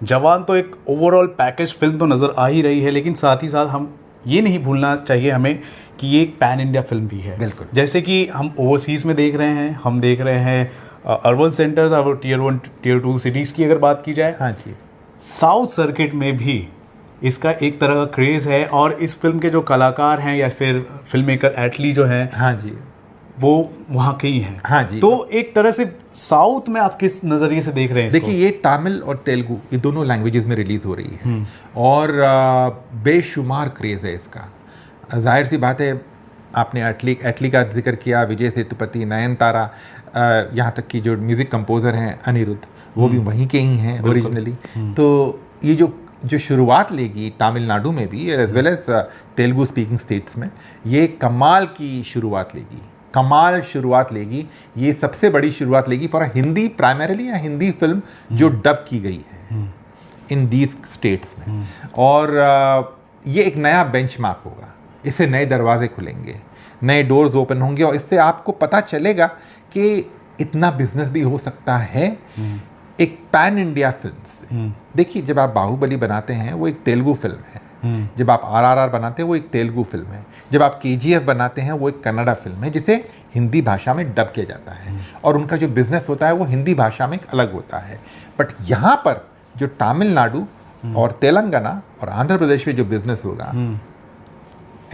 जवान तो एक ओवरऑल पैकेज फिल्म तो नज़र आ ही रही है, लेकिन साथ ही साथ हम ये नहीं भूलना चाहिए हमें कि ये एक पैन इंडिया फिल्म भी है। बिल्कुल। जैसे कि हम ओवरसीज़ में देख रहे हैं, हम देख रहे हैं अर्बन सेंटर्स और टियर 1 टियर 2 सिटीज़ की अगर बात की जाए, हाँ जी, साउथ सर्किट में भी इसका एक तरह का क्रेज़ है। और इस फिल्म के जो कलाकार हैं या फिर फिल्म मेकर एटली जो हैं, हाँ जी, वो वहाँ के ही हैं। हाँ जी। तो एक तरह से साउथ में आप किस नज़रिए से देख रहे हैं इसको? देखिए, ये तमिल और तेलुगु ये दोनों लैंग्वेजेस में रिलीज़ हो रही है और बेशुमार क्रेज़ है इसका। जाहिर सी बात है, आपने एटली का जिक्र किया, विजय सेतुपति, नयनतारा, यहाँ तक कि जो म्यूज़िक कंपोज़र हैं अनिरुद्ध, वो भी वहीं के ही हैं ओरिजिनली। तो ये जो शुरुआत लेगी तमिलनाडु में भी as well as Telugu speaking states में, ये कमाल की शुरुआत लेगी, कमाल शुरुआत लेगी। ये सबसे बड़ी शुरुआत लेगी फॉर हिंदी, प्राइमरीली या हिंदी फिल्म जो डब की गई है इन दीज स्टेट्स में। और ये एक नया बेंचमार्क होगा, इससे नए दरवाजे खुलेंगे, नए डोर्स ओपन होंगे और इससे आपको पता चलेगा कि इतना बिजनेस भी हो सकता है एक पैन इंडिया फिल्म से। देखिए, जब आप बाहुबली बनाते हैं वो एक तेलुगु फिल्म है, जब आप RRR बनाते हैं वो एक तेलुगु फिल्म है, जब आप KGF बनाते हैं वो एक कन्नड़ा फिल्म है जिसे हिंदी भाषा में डब किया जाता है और उनका जो बिजनेस होता है वो हिंदी भाषा में अलग होता है। बट यहाँ पर जो तमिलनाडु और तेलंगाना और आंध्र प्रदेश में जो बिजनेस होगा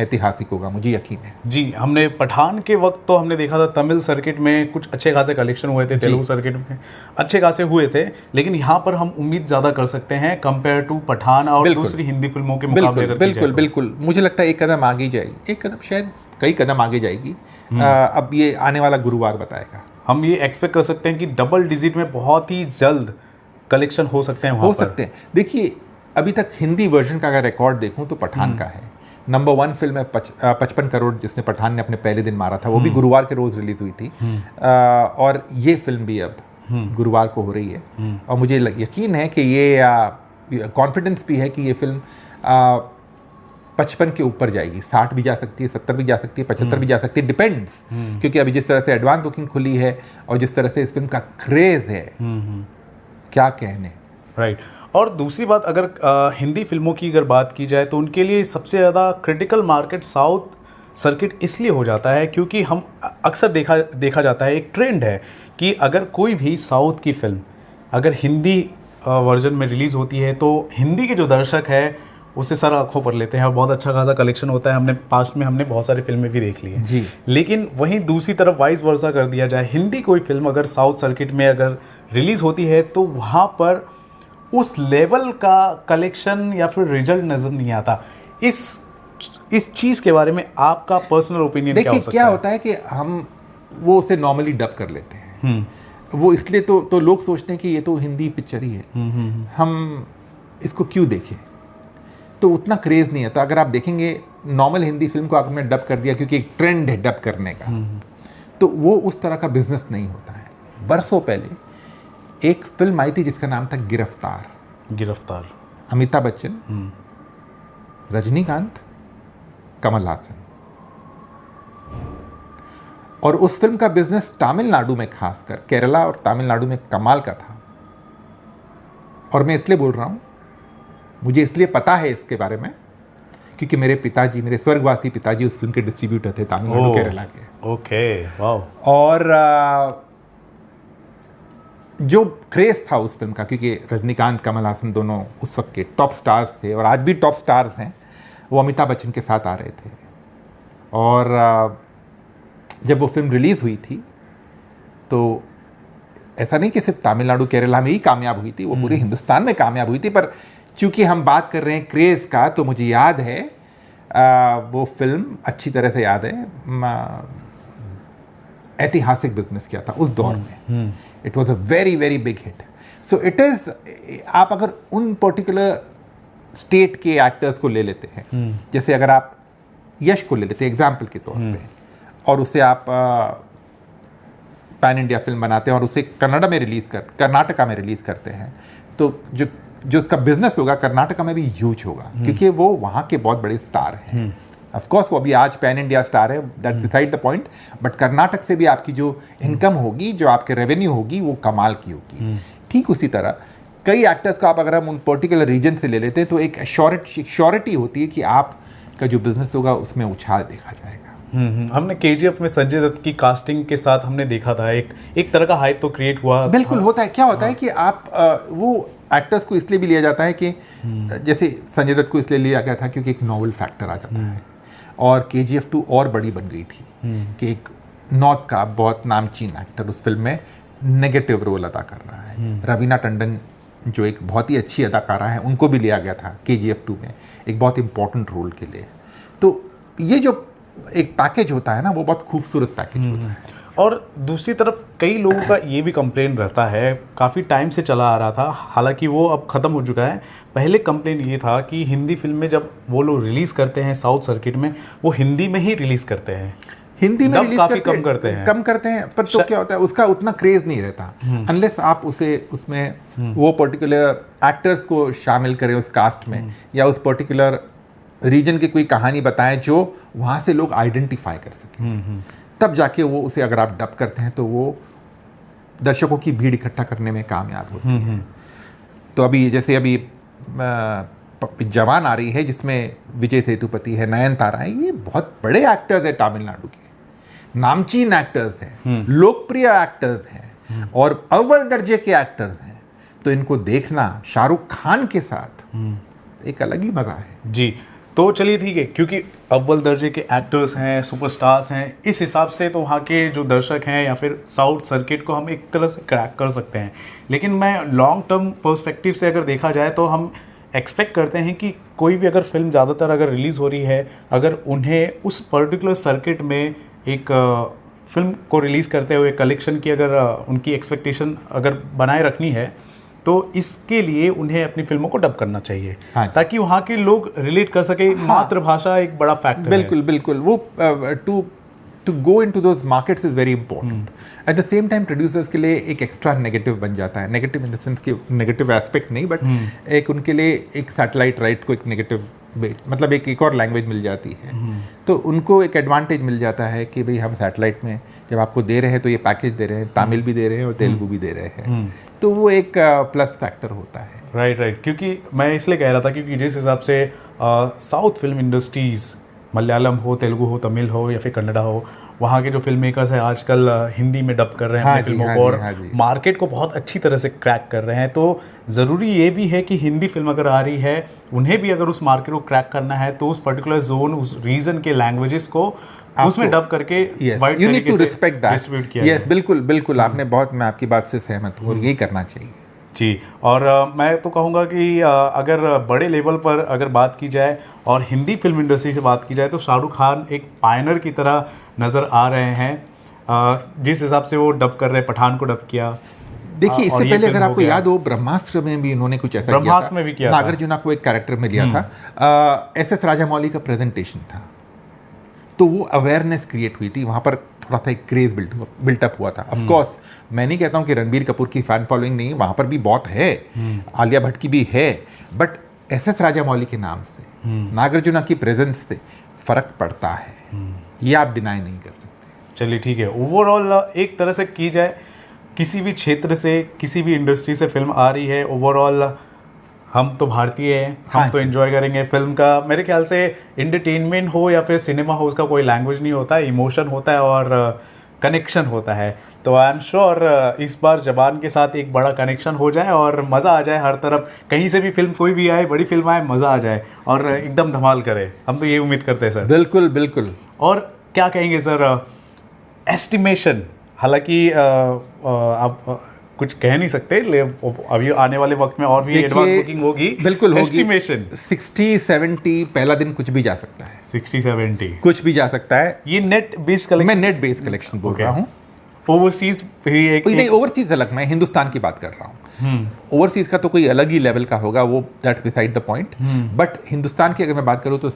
ऐतिहासिक होगा, मुझे यकीन है। जी, हमने पठान के वक्त तो हमने देखा था तमिल सर्किट में कुछ अच्छे खासे कलेक्शन हुए थे, तेलुगु सर्किट में अच्छे खासे हुए थे, लेकिन यहाँ पर हम उम्मीद ज़्यादा कर सकते हैं कंपेयर टू पठान और दूसरी हिंदी फिल्मों के मुकाबले। बिल्कुल बिल्कुल, मुझे लगता है एक कदम आगे जाएगी, एक कदम शायद कई कदम आगे जाएगी। अब ये आने वाला गुरुवार बताएगा। हम ये एक्सपेक्ट कर सकते हैं कि डबल डिजिट में बहुत ही जल्द कलेक्शन हो सकते हैं, हो सकते हैं। देखिए, अभी तक हिंदी वर्जन का अगर रिकॉर्ड देखूं तो पठान का है नंबर 1 फिल्म है। 55 करोड़ जिसने पठान ने अपने पहले दिन मारा था, वो भी गुरुवार के रोज रिलीज हुई थी। और ये फिल्म भी अब गुरुवार को हो रही है और मुझे यकीन है कि ये कॉन्फिडेंस भी है कि ये फिल्म 55 के ऊपर जाएगी, 60 भी जा सकती है, 70 भी जा सकती है, 75 भी जा सकती है, डिपेंड्स। क्योंकि अभी जिस तरह से एडवांस बुकिंग खुली है और जिस तरह से इस फिल्म का क्रेज है, क्या कहने। राइट। और दूसरी बात, अगर हिंदी फिल्मों की अगर बात की जाए तो उनके लिए सबसे ज़्यादा क्रिटिकल मार्केट साउथ सर्किट इसलिए हो जाता है क्योंकि हम अक्सर देखा जाता है, एक ट्रेंड है कि अगर कोई भी साउथ की फिल्म अगर हिंदी वर्जन में रिलीज़ होती है तो हिंदी के जो दर्शक है उसे सर आंखों पर लेते हैं और बहुत अच्छा खासा कलेक्शन होता है। हमने पास्ट में बहुत सारी फिल्में भी देख ली हैं जी। लेकिन वहीं दूसरी तरफ वाइस वर्सा कर दिया जाए, हिंदी कोई फिल्म अगर साउथ सर्किट में अगर रिलीज़ होती है तो वहाँ पर उस लेवल का कलेक्शन या फिर रिजल्ट नज़र नहीं आता। इस चीज़ के बारे में आपका पर्सनल ओपिनियन क्या हो सकता है? क्या होता है कि हम वो उसे नॉर्मली डब कर लेते हैं, वो इसलिए तो लोग सोचते हैं कि ये तो हिंदी पिक्चर ही है, हम इसको क्यों देखें, तो उतना क्रेज़ नहीं है। तो अगर आप देखेंगे नॉर्मल हिंदी फिल्म को आपने डब कर दिया क्योंकि एक ट्रेंड है डब करने का, तो वो उस तरह का बिजनेस नहीं होता है। बरसों पहले एक फिल्म आई थी जिसका नाम था गिरफ्तार। अमिताभ बच्चन, रजनीकांत, कमल हासन, और उस फिल्म का बिजनेस तमिलनाडु में, खासकर केरला और तमिलनाडु में कमाल का था। और मैं इसलिए बोल रहा हूं, मुझे इसलिए पता है इसके बारे में क्योंकि मेरे स्वर्गवासी पिताजी उस फिल्म के डिस्ट्रीब्यूटर थे तमिलनाडु केरला के। Okay, wow. और जो क्रेज था उस फिल्म का, क्योंकि रजनीकांत, कमल हासन दोनों उस वक्त के टॉप स्टार्स थे और आज भी टॉप स्टार्स हैं, वो अमिताभ बच्चन के साथ आ रहे थे। और जब वो फिल्म रिलीज़ हुई थी तो ऐसा नहीं कि सिर्फ तमिलनाडु केरला में ही कामयाब हुई थी, वो पूरे हिंदुस्तान में कामयाब हुई थी। पर चूंकि हम बात कर रहे हैं क्रेज़ का, तो मुझे याद है वो फिल्म अच्छी तरह से याद है, ऐतिहासिक बिजनेस किया था उस दौर में। It was a very very big hit. So it is, आप अगर उन पर्टिकुलर स्टेट के एक्टर्स को ले लेते हैं, जैसे अगर आप यश को ले लेते हैं एग्जाम्पल के तौर पे, और उसे आप पैन इंडिया फिल्म बनाते हैं और उसे कर्नाटका में रिलीज़ करते हैं, तो जो उसका बिजनेस होगा कर्नाटका में भी ह्यूज होगा क्योंकि वो वहाँ के बहुत बड़े स्टार हैं। ऑफ कोर्स वो अभी आज पैन इंडिया स्टार है, that's beside the point, but Karnataka से भी आपकी जो इनकम होगी, जो आपके रेवेन्यू होगी, वो कमाल की होगी। ठीक उसी तरह कई एक्टर्स को आप अगर हम उन पर्टिकुलर रीजन से ले लेते हैं तो एक श्योरिटी होती है कि आपका जो बिजनेस होगा उसमें उछाल देखा जाएगा। हमने केजीएफ में संजय दत्त की कास्टिंग के साथ हमने देखा था, एक तरह का हाइप तो क्रिएट हुआ। बिल्कुल होता है। क्या होता है कि आप वो एक्टर्स को इसलिए भी लिया जाता है कि जैसे संजय दत्त को इसलिए लिया गया था क्योंकि एक नॉवल फैक्टर आ जाता है, और KGF 2 और बड़ी बन गई थी कि एक नॉर्थ का बहुत नामचीन एक्टर उस फिल्म में नेगेटिव रोल अदा कर रहा है। रवीना टंडन जो एक बहुत ही अच्छी अदाकारा है, उनको भी लिया गया था KGF 2 में एक बहुत इंपॉर्टेंट रोल के लिए। तो ये जो एक पैकेज होता है ना, वो बहुत खूबसूरत पैकेज होता है। और दूसरी तरफ कई लोगों का ये भी कंप्लेन रहता है, काफ़ी टाइम से चला आ रहा था, हालांकि वो अब ख़त्म हो चुका है। पहले कंप्लेन ये था कि हिंदी फिल्म में जब वो लोग रिलीज़ करते हैं साउथ सर्किट में, वो हिंदी में ही रिलीज़ करते हैं, हिंदी में रिलीज काफ़ी कम करते हैं। पर तो क्या होता है, उसका उतना क्रेज नहीं रहता अनलेस आप उसमें वो पर्टिकुलर एक्टर्स को शामिल करें उस कास्ट में, या उस पर्टिकुलर रीजन की कोई कहानी बताएं जो वहाँ से लोग आइडेंटिफाई कर सकें। तब जाके वो उसे अगर आप डब करते हैं तो वो दर्शकों की भीड़ इकट्ठा करने में कामयाब होती है। तो अभी जवान आ रही है जिसमें विजय सेतुपति है, नयनतारा है, ये बहुत बड़े एक्टर्स हैं, तमिलनाडु के नामचीन एक्टर्स हैं, लोकप्रिय एक्टर्स हैं और अव्वल दर्जे के एक्टर्स हैं। तो इनको देखना शाहरुख खान के साथ एक अलग ही मजा है जी। तो चलिए ठीक है, क्योंकि अव्वल दर्जे के एक्टर्स हैं, सुपरस्टार्स हैं, इस हिसाब से तो वहाँ के जो दर्शक हैं या फिर साउथ सर्किट को हम एक तरह से क्रैक कर सकते हैं। लेकिन मैं लॉन्ग टर्म पर्सपेक्टिव से अगर देखा जाए तो हम एक्सपेक्ट करते हैं कि कोई भी अगर फिल्म ज़्यादातर अगर रिलीज़ हो रही है, अगर उन्हें उस पर्टिकुलर सर्किट में एक फिल्म को रिलीज़ करते हुए कलेक्शन की अगर उनकी एक्सपेक्टेशन अगर बनाए रखनी है, तो इसके लिए उन्हें अपनी फिल्मों को डब करना चाहिए। हाँ, ताकि वहाँ के लोग रिलेट कर सके। हाँ, मातृभाषा एक बड़ा फैक्टर है। बिल्कुल वो to go into those markets is very important. At the same time producers के लिए एक एक्स्ट्रा नेगेटिव बन जाता है, नेगेटिव इन द सेंस कि नेगेटिव एस्पेक्ट नहीं, बट एक उनके लिए एक सैटेलाइट राइट्स को एक नेगेटिव मतलब एक और लैंग्वेज मिल जाती है। तो उनको एक एडवांटेज मिल जाता है कि भाई हम सैटेलाइट में जब आपको दे रहे हैं तो ये पैकेज दे रहे हैं, तमिल भी दे रहे हैं और तेलुगु भी दे रहे हैं, तो वो एक प्लस फैक्टर होता है। राइट। क्योंकि मैं इसलिए कह रहा था क्योंकि जिस हिसाब से साउथ फिल्म इंडस्ट्रीज़, मलयालम हो, तेलुगु हो, तमिल हो या फिर कन्नड़ा हो, वहाँ के जो फिल्म मेकर्स हैं आजकल हिंदी में डब कर रहे हैं अपनी फिल्मों को, और मार्केट को बहुत अच्छी तरह से क्रैक कर रहे हैं। तो ज़रूरी ये भी है कि हिंदी फिल्म अगर आ रही है, उन्हें भी अगर उस मार्केट को क्रैक करना है तो उस पर्टिकुलर जोन, उस रीजन के लैंग्वेजेस को उसमें डब करके you need to respect that. Yes, बिल्कुल आपने बहुत, मैं आपकी बात से सहमत हूँ और यही करना चाहिए जी। और मैं तो कहूँगा कि अगर बड़े लेवल पर अगर बात की जाए और हिंदी फिल्म इंडस्ट्री से बात की जाए तो शाहरुख खान एक पायनर की तरह नज़र आ रहे हैं। जिस हिसाब से वो डब कर रहे हैं, पठान को डब किया। देखिए, इससे पहले अगर आपको याद हो, ब्रह्मास्त्र में भी इन्होंने कुछ ऐसा किया था, में भी किया, नागार्जुन को एक कैरेक्टर में लिया था। SS राजामौली का प्रेजेंटेशन था, तो वो अवेयरनेस क्रिएट हुई थी, वहाँ पर थोड़ा सा एक क्रेज बिल्टअप हुआ था। ऑफ कोर्स मैं नहीं कहता हूँ कि रणबीर कपूर की फैन फॉलोइंग नहीं, वहाँ पर भी बहुत है, आलिया भट्ट की भी है, बट SS राजामौली के नाम से, नागार्जुन की प्रेजेंस से फर्क पड़ता है, ये आप डिनाई नहीं कर सकते। चलिए ठीक है, ओवरऑल एक तरह से की जाए, किसी भी क्षेत्र से, किसी भी इंडस्ट्री से फिल्म आ रही है, ओवरऑल हम तो भारतीय हैं, हम तो एंजॉय करेंगे फिल्म का। मेरे ख्याल से एंटरटेनमेंट हो या फिर सिनेमा हो, उसका कोई लैंग्वेज नहीं होता है, इमोशन होता है और कनेक्शन होता है। तो आई एम श्योर इस बार जवान के साथ एक बड़ा कनेक्शन हो जाए और मज़ा आ जाए हर तरफ, कहीं से भी फिल्म कोई भी आए, बड़ी फिल्म आए, मज़ा आ जाए और एकदम धमाल करे। हम तो ये उम्मीद करते हैं सर। बिल्कुल। और क्या कहेंगे सर, एस्टिमेशन, हालांकि आप कुछ कह नहीं सकते, अभी आने वाले वक्त में और भी एडवांस बुकिंग होगी, बिल्कुल होगी। एस्टिमेशन 60-70 पहला दिन कुछ भी जा सकता है, 60-70 कुछ भी जा सकता है। ये नेट बेस कलेक्शन, मैं नेट बेस कलेक्शन बोल रहा हूँ। ओवरसीज भी एक नहीं, ओवरसीज अलग, मैं हिंदुस्तान की बात कर रहा हूँ। ओवरसीज का तो कोई अलग ही लेवल का होगा, वो that's beside the point. But Hindustan की अगर मैं बात करूँ तो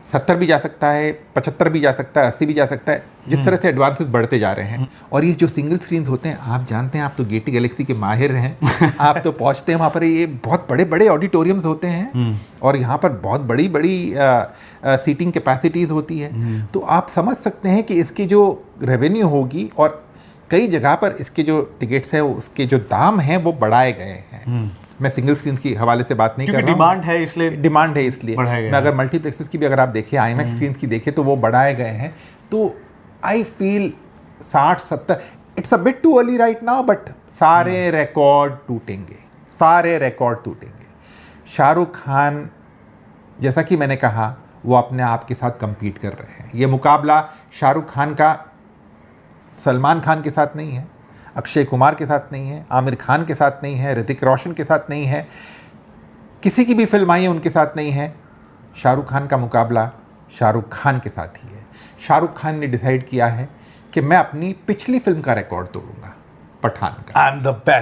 70 भी जा सकता है, 75 भी जा सकता है, 80 भी जा सकता है, जिस तरह से एडवांसेस बढ़ते जा रहे हैं। और ये जो सिंगल स्क्रीन्स होते हैं, आप जानते हैं, आप तो गेटी गैलेक्सी के माहिर हैं, आप तो पहुंचते हैं वहाँ पर, ये बहुत बड़े बड़े ऑडिटोरियम्स होते हैं और यहाँ पर बहुत बड़ी बड़ी सीटिंग कैपेसिटीज़ होती है। तो आप समझ सकते हैं कि इसकी जो रेवेन्यू होगी और कई जगह पर इसके जो टिकट्स हैं उसके जो दाम हैं वो बढ़ाए गए हैं। मैं सिंगल स्क्रीन की हवाले से बात नहीं कर रहा हूँ, डिमांड है इसलिए बढ़ाए गए मैं अगर मल्टीप्लेक्सेस की भी अगर आप देखें, आईमैक्स स्क्रीन की देखें तो वो बढ़ाए गए हैं। तो I feel 60-70 it's a bit too early right now, but सारे रिकॉर्ड टूटेंगे, सारे रिकॉर्ड टूटेंगे। शाहरुख खान, जैसा कि मैंने कहा, वो अपने आप के साथ compete कर रहे हैं। ये मुकाबला शाहरुख खान का सलमान खान के साथ नहीं है, अक्षय कुमार के साथ नहीं है, आमिर खान के साथ नहीं है, ऋतिक रोशन के साथ नहीं है, किसी की भी फिल्म आई है उनके साथ नहीं है। शाहरुख खान का मुकाबला शाहरुख खान के साथ ही है। शाहरुख खान ने डिसाइड किया है कि मैं अपनी पिछली फिल्म का रिकॉर्ड तोड़ूंगा, पठान का। I am the best.